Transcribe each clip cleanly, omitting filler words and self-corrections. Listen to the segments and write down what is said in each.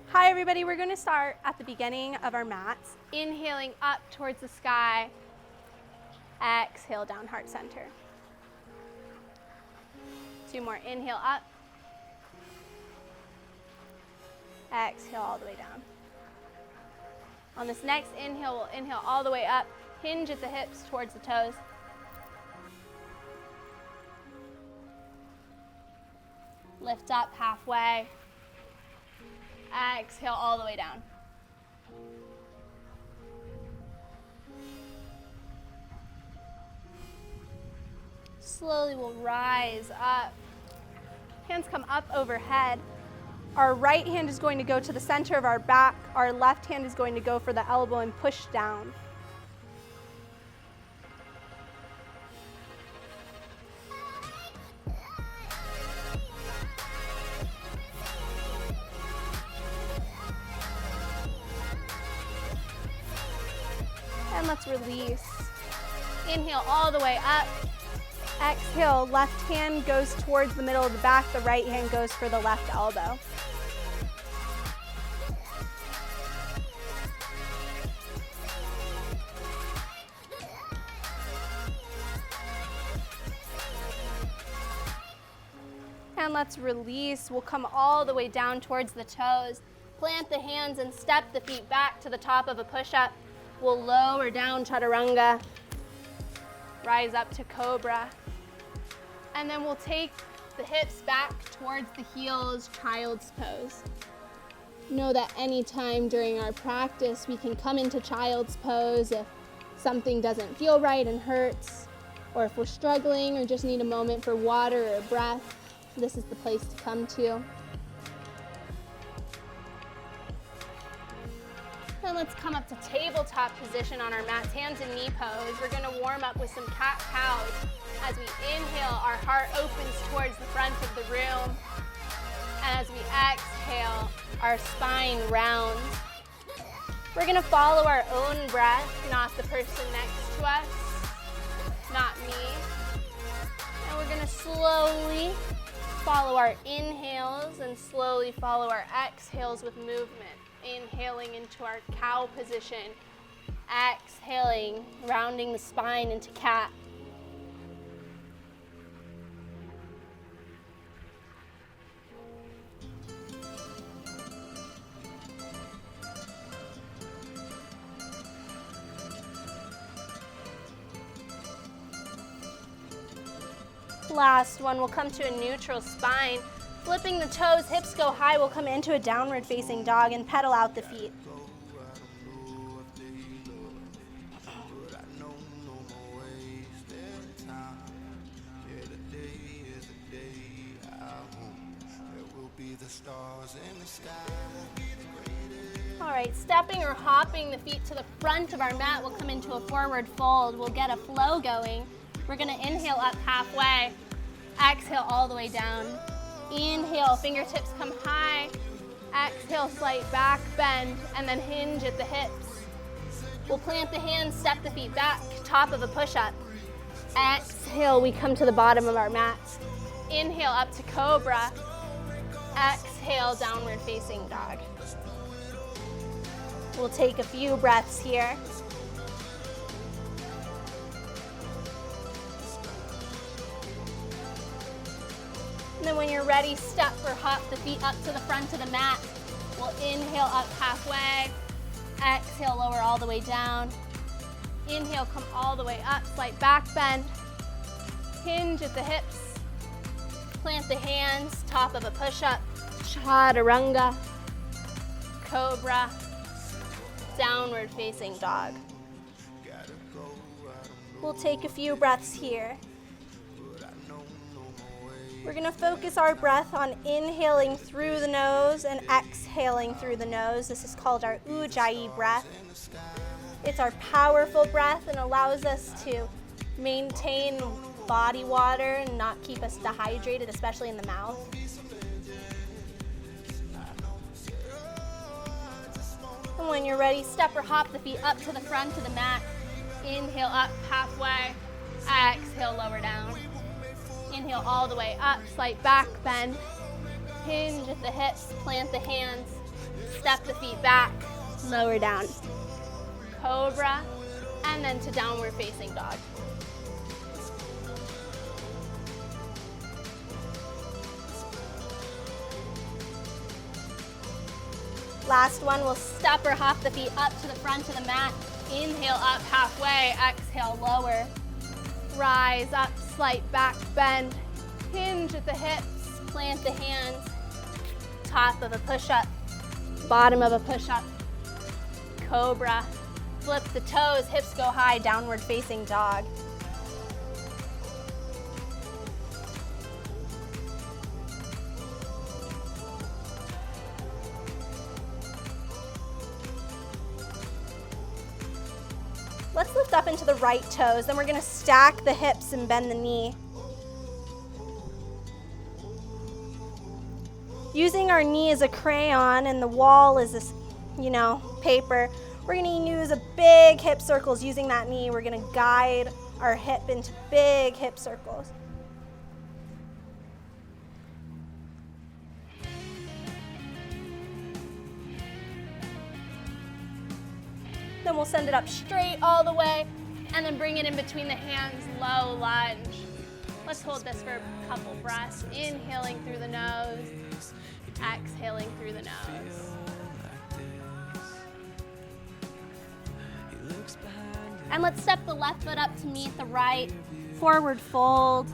Hi everybody, we're going to start at the beginning of our mats. Inhaling up towards the sky, exhale down heart center. 2 more, inhale up, exhale all the way down. On this next inhale, we'll inhale all the way up, hinge at the hips towards the toes. Lift up halfway. Exhale all the way down. Slowly we'll rise up. Hands come up overhead. Our right hand is going to go to the center of our back. Our left hand is going to go for the elbow and push down. And let's release. Inhale all the way up. Exhale, left hand goes towards the middle of the back, the right hand goes for the left elbow. And let's release. We'll come all the way down towards the toes. Plant the hands and step the feet back to the top of a push-up. We'll lower down chaturanga, rise up to cobra, and then we'll take the hips back towards the heels, child's pose. Know that anytime during our practice we can come into child's pose if something doesn't feel right and hurts, or if we're struggling or just need a moment for water or breath. This is the place to come to. And let's come up to tabletop position on our mats, hands and knee pose. We're going to warm up with some cat-cows. As we inhale, our heart opens towards the front of the room. And as we exhale, our spine rounds. We're going to follow our own breath, not the person next to us, not me. And we're going to slowly follow our inhales and slowly follow our exhales with movement. Inhaling into our cow position, exhaling, rounding the spine into cat. Last one, we'll come to a neutral spine. Flipping the toes, hips go high, we'll come into a downward facing dog and pedal out the feet. All right, stepping or hopping the feet to the front of our mat, we'll come into a forward fold. We'll get a flow going. We're gonna inhale up halfway, exhale all the way down. Inhale, fingertips come high. Exhale, slight back bend, and then hinge at the hips. We'll plant the hands, step the feet back, top of a push-up. Exhale, we come to the bottom of our mats. Inhale up to cobra. Exhale, downward facing dog. We'll take a few breaths here. And then when you're ready, step or hop the feet up to the front of the mat. We'll inhale up halfway. Exhale, lower all the way down. Inhale, come all the way up, slight back bend. Hinge at the hips. Plant the hands, top of a push-up. Chaturanga, cobra, downward facing dog. We'll take a few breaths here. We're going to focus our breath on inhaling through the nose and exhaling through the nose. This is called our Ujjayi breath. It's our powerful breath and allows us to maintain body water and not keep us dehydrated, especially in the mouth. And when you're ready, step or hop the feet up to the front of the mat. Inhale up halfway, exhale lower down. Inhale all the way up, slight back bend. Hinge at the hips, plant the hands. step the feet back, lower down. Cobra, and then to downward facing dog. Last one, we'll step or hop the feet up to the front of the mat. Inhale up halfway, exhale lower. Rise up, slight back bend. Hinge at the hips, plant the hands. Top of a push-up, bottom of a push-up. Cobra, flip the toes, hips go high, downward facing dog. Let's lift up into the right toes, then we're gonna stack the hips and bend the knee. Using our knee as a crayon and the wall as this, paper, we're gonna use a big hip circles. Using that knee, we're gonna guide our hip into big hip circles. Then we'll send it up straight all the way, and then bring it in between the hands, low lunge. Let's hold this for a couple breaths. Inhaling through the nose, exhaling through the nose. And let's step the left foot up to meet the right, forward fold.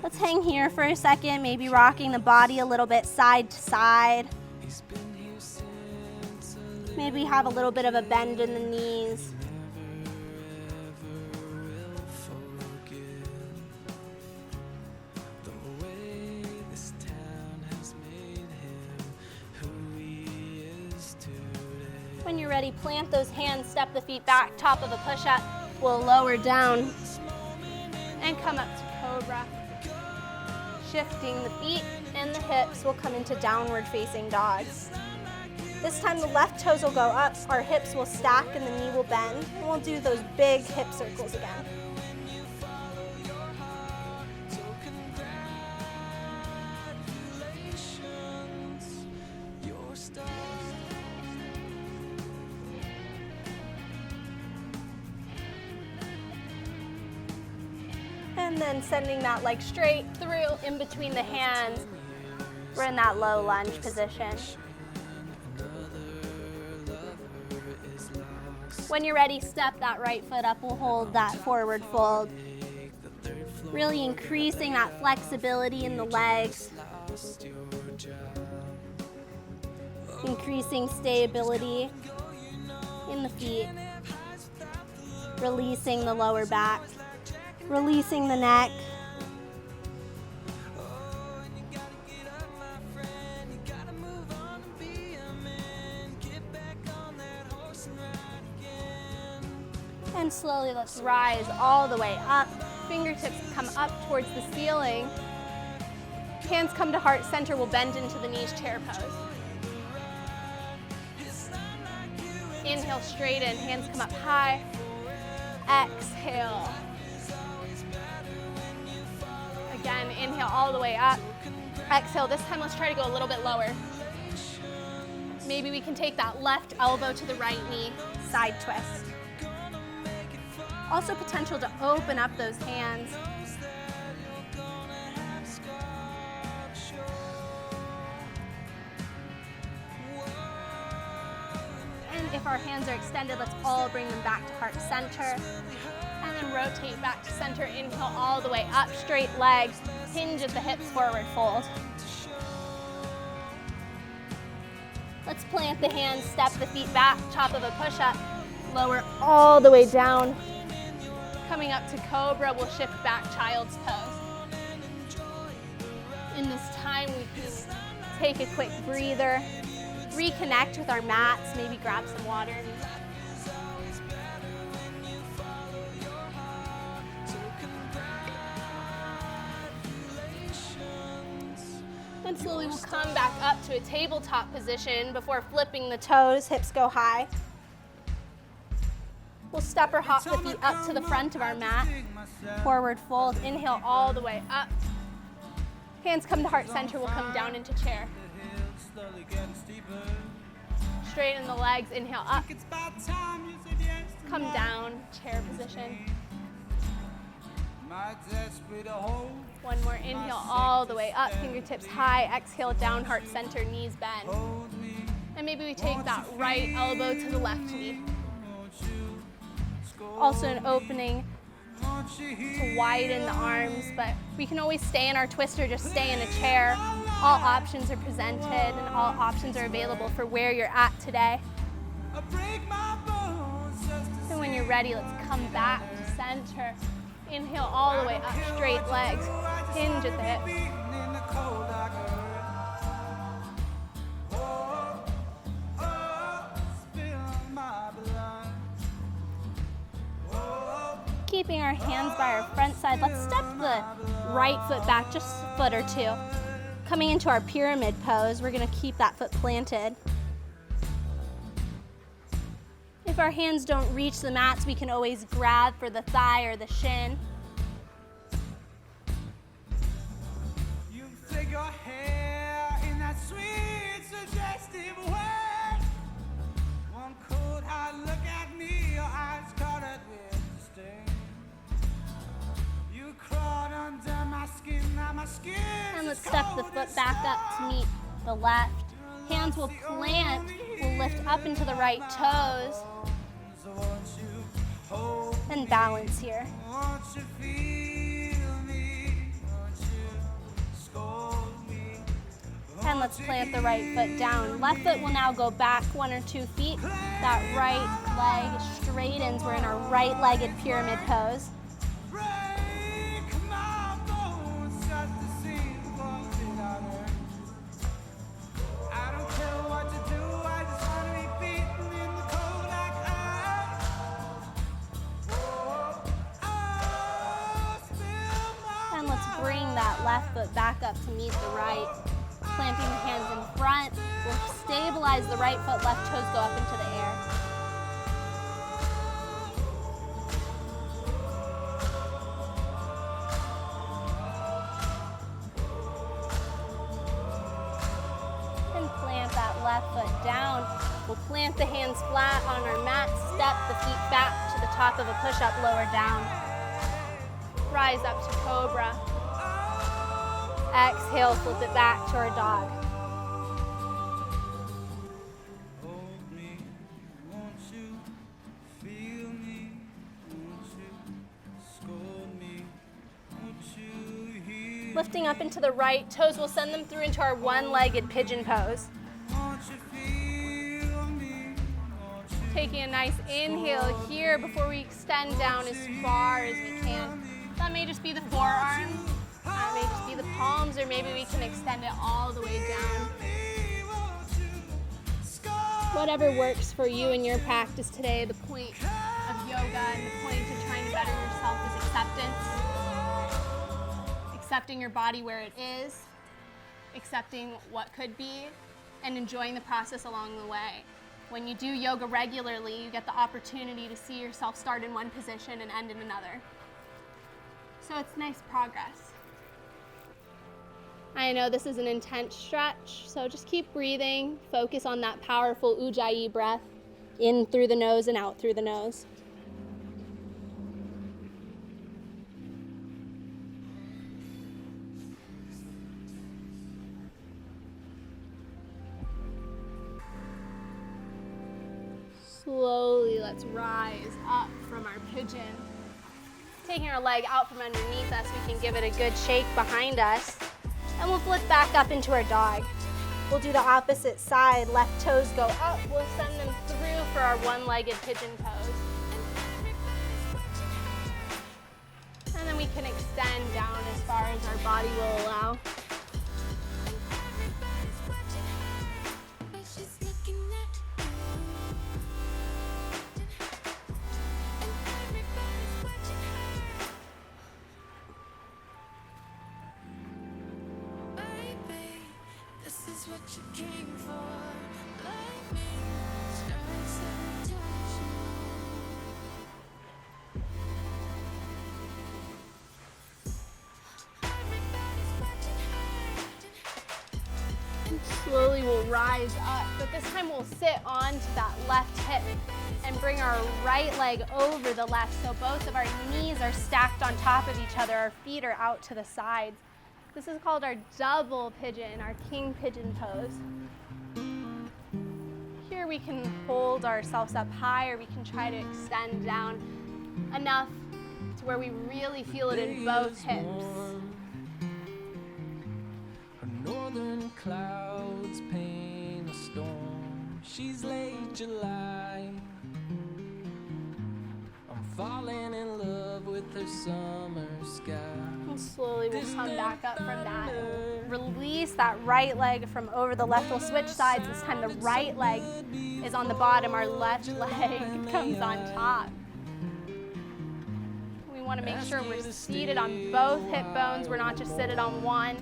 Let's hang here for a second, maybe rocking the body a little bit side to side. Maybe have a little bit of a bend in the knees. When you're ready, plant those hands, step the feet back, top of a push-up. We'll lower down and come up to cobra. Shifting the feet and the hips, we'll come into downward facing dog. This time the left toes will go up, our hips will stack and the knee will bend. And we'll do those big hip circles again. And then sending that leg straight through in between the hands. We're in that low lunge position. When you're ready, step that right foot up. We'll hold that forward fold. Really increasing that flexibility in the legs. Increasing stability in the feet. Releasing the lower back. Releasing the neck. And slowly let's rise all the way up. Fingertips come up towards the ceiling. Hands come to heart center. We'll bend into the knees, chair pose. Inhale, straighten. Hands come up high. Exhale. Again, inhale all the way up. Exhale. This time, let's try to go a little bit lower. Maybe we can take that left elbow to the right knee, side twist. Also potential to open up those hands. And if our hands are extended, let's all bring them back to heart center. And then rotate back to center. Inhale all the way up, straight legs. Hinge at the hips, forward fold. Let's plant the hands, step the feet back, top of a push-up. Lower all the way down. Coming up to cobra, we'll shift back, child's pose. In this time, we can take a quick breather, reconnect with our mats, maybe grab some water. And slowly we'll come back up to a tabletop position before flipping the toes, hips go high. We'll step or hop the feet up to the front of our mat. Forward fold, inhale all the way up. Hands come to heart center, we'll come down into chair. Straighten the legs, inhale up. Come down, chair position. One more, inhale all the way up, fingertips high, exhale down, heart center, knees bend. And maybe we take that right elbow to the left knee. Also an opening to widen the arms, but we can always stay in our twist or just stay in a chair. All options are presented and all options are available for where you're at today. And when you're ready, let's come back to center. Inhale all the way up, straight legs, hinge at the hips. Keeping our hands by our front side, let's step the right foot back just a foot or two. Coming into our pyramid pose, we're gonna keep that foot planted. If our hands don't reach the mats, we can always grab for the thigh or the shin. You flick your hair in that sweet, suggestive way. One cold hard look at me, your eyes covered with disdain. You crawled under my skin, now my skin. And let's step the foot back up to meet the left. Hands will plant, we'll lift up into the right toes. And balance here. And let's plant the right foot down. Left foot will now go back 1 or 2 feet. That right leg straightens. We're in our right-legged pyramid pose. Bring that left foot back up to meet the right. Planting the hands in front. We'll stabilize the right foot, left toes go up into the air. And plant that left foot down. We'll plant the hands flat on our mat, step the feet back to the top of a push-up, lower down. Rise up to cobra. Exhale, flip it back to our dog. Hold me, won't you feel me, won't you scold me, won't you hear. Lifting up into the right, toes will send them through into our one-legged pigeon pose. Won't you feel me, won't you taking a nice inhale here before we extend down as far as we can. That may just be the forearms. That may just be the palms, or maybe we can extend it all the way down. Whatever works for you in your practice today, the point of yoga and the point of trying to better yourself is acceptance. Accepting your body where it is, accepting what could be, and enjoying the process along the way. When you do yoga regularly, you get the opportunity to see yourself start in one position and end in another. So it's nice progress. I know this is an intense stretch, so just keep breathing. Focus on that powerful Ujjayi breath, in through the nose and out through the nose. Slowly, let's rise up from our pigeon. Taking our leg out from underneath us, we can give it a good shake behind us. And we'll flip back up into our dog. We'll do the opposite side. Left toes go up. We'll send them through for our one-legged pigeon pose. And then we can extend down as far as our body will allow. What you came for, like me, stars and touch. Slowly we'll rise up, but this time we'll sit onto that left hip and bring our right leg over the left, so both of our knees are stacked on top of each other, our feet are out to the sides. This is called our double pigeon, our king pigeon pose. Here we can hold ourselves up high, or we can try to extend down enough to where we really feel it in both hips. Northern clouds paint a storm. She's late July. I'm falling in love with her summer sky. And slowly we'll come back up from that. Release that right leg from over the left. We'll switch sides. This time the right leg is on the bottom. Our left leg comes on top. We want to make sure we're seated on both hip bones. We're not just seated on one.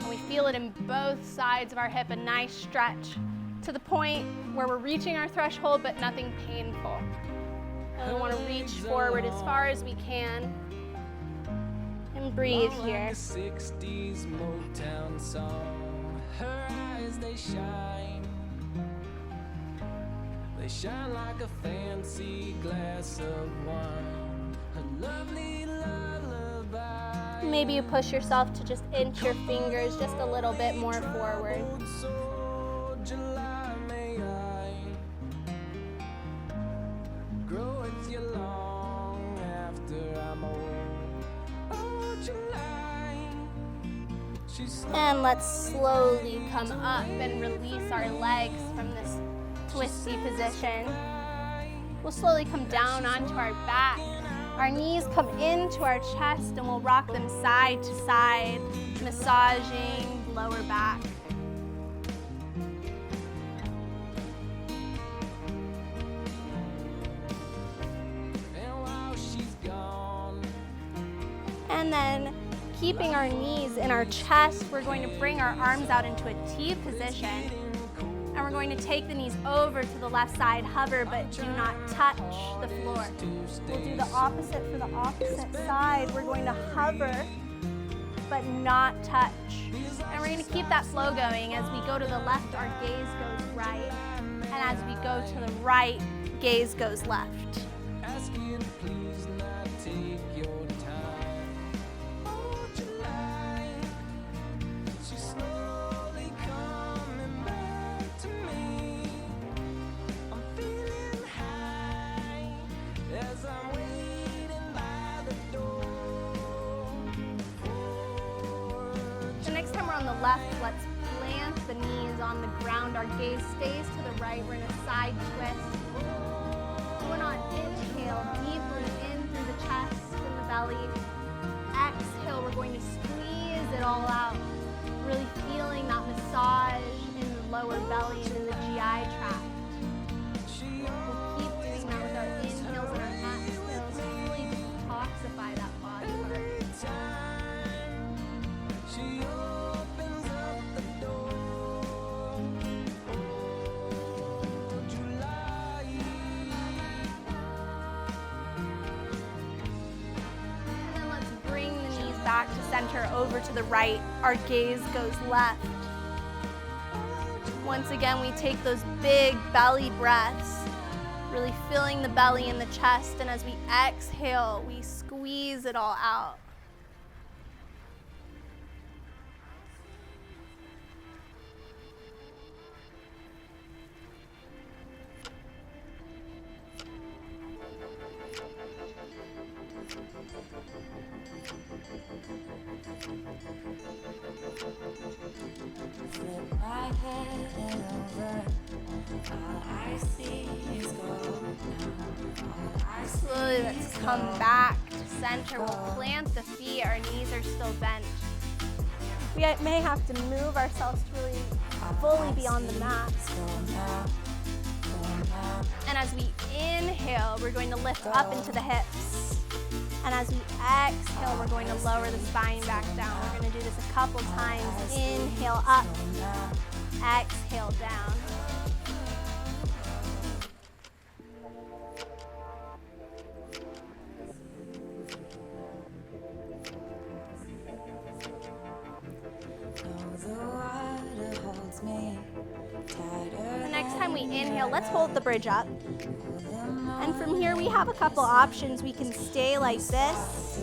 And we feel it in both sides of our hip, a nice stretch to the point where we're reaching our threshold, but nothing painful. And we want to reach forward as far as we can and breathe here. Like a 60s Motown song. Her eyes, they shine. They shine like a fancy glass of wine. A lovely lullaby. Maybe you push yourself to just inch your fingers just a little bit more forward. So July, may I grow with you long after I'm old. Oh, July. And let's slowly come up and release our legs from this twisty position. We'll slowly come down onto our back. Our knees come into our chest and we'll rock them side to side, massaging the lower back. And while she's gone, And then keeping our knees in our chest, we're going to bring our arms out into a T position. And we're going to take the knees over to the left side, hover, but do not touch the floor. We'll do the opposite for the opposite side. We're going to hover, but not touch. And we're going to keep that flow going. As we go to the left, our gaze goes right. And as we go to the right, gaze goes left. ask you to please not take your time. Oh, July, she's slowly coming back to me. I'm feeling high as I'm waiting by the door. So next time we're on the left, let's plant the knees on the ground. Our gaze stays to the right. We're in a side twist. Going on, inhale deeply in through the chest and the belly. Exhale, we're going to squeeze it all out. Really feeling that massage in the lower belly and in the GI tract. We'll keep doing that with our inhales and our exhales to really detoxify that body part. She opens up the door. Oh, July. And then let's bring the knees back to center over to the right. Our gaze goes left. Once again, we take those big belly breaths, really filling the belly and the chest. And as we exhale, we squeeze it all out. Flip my head over. All I see is gold now. All I see Slowly, let's come back to center. We'll plant the feet. Our knees are still bent. We may have to move ourselves to really fully beyond the mat. And as we inhale, we're going to lift up into the hips. And as we exhale, we're going to lower the spine back down. We're going to do this a couple times. Inhale up, exhale down. Though the water holds me we inhale, let's hold the bridge up. And from here, we have a couple options. We can stay like this.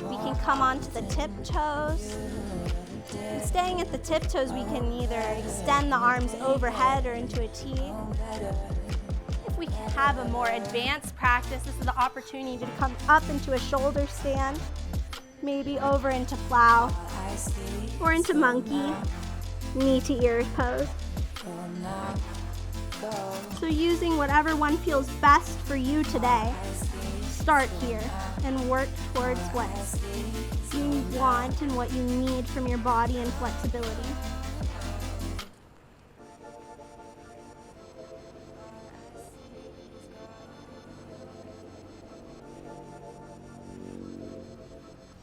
We can come onto the tiptoes. And staying at the tiptoes, we can either extend the arms overhead or into a T. If we have a more advanced practice, this is the opportunity to come up into a shoulder stand, maybe over into plow, or into monkey, knee to ears pose. So using whatever one feels best for you today, start here and work towards what you want and what you need from your body and flexibility.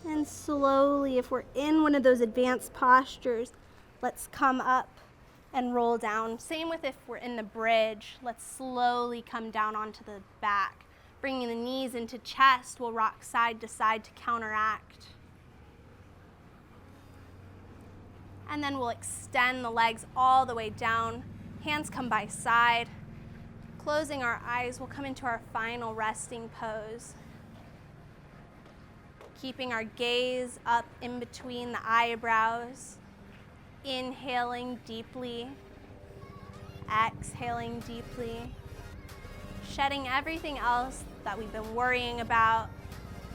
And slowly, if we're in one of those advanced postures, let's come up and roll down. Same with if we're in the bridge, let's slowly come down onto the back. Bringing the knees into chest, we'll rock side to side to counteract. And then we'll extend the legs all the way down. Hands come by side. Closing our eyes, we'll come into our final resting pose. Keeping our gaze up in between the eyebrows. Inhaling deeply. Exhaling deeply. Shedding everything else that we've been worrying about.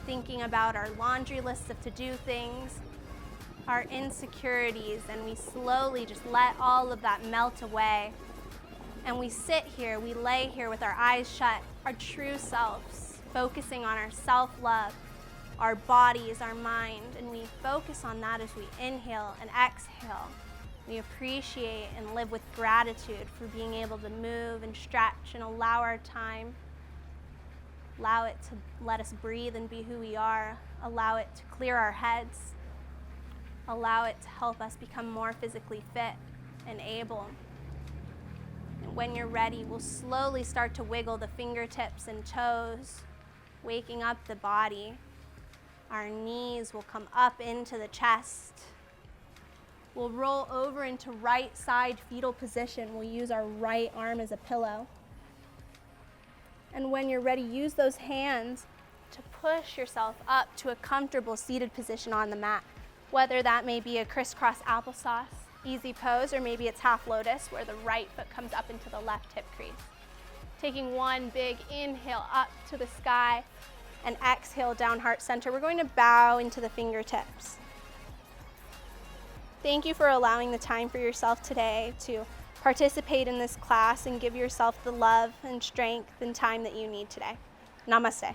Thinking about our laundry list of to-do things. Our insecurities, and we slowly just let all of that melt away. And we sit here, we lay here with our eyes shut, our true selves, focusing on our self-love, our bodies, our mind, and we focus on that as we inhale and exhale. We appreciate and live with gratitude for being able to move and stretch and allow our time, allow it to let us breathe and be who we are, allow it to clear our heads, allow it to help us become more physically fit and able. And when you're ready, we'll slowly start to wiggle the fingertips and toes, waking up the body. Our knees will come up into the chest. We'll roll over into right side fetal position. We'll use our right arm as a pillow. And when you're ready, use those hands to push yourself up to a comfortable seated position on the mat. Whether that may be a crisscross applesauce, easy pose, or maybe it's half lotus where the right foot comes up into the left hip crease. Taking one big inhale up to the sky and exhale down heart center. We're going to bow into the fingertips. Thank you for allowing the time for yourself today to participate in this class and give yourself the love and strength and time that you need today. Namaste.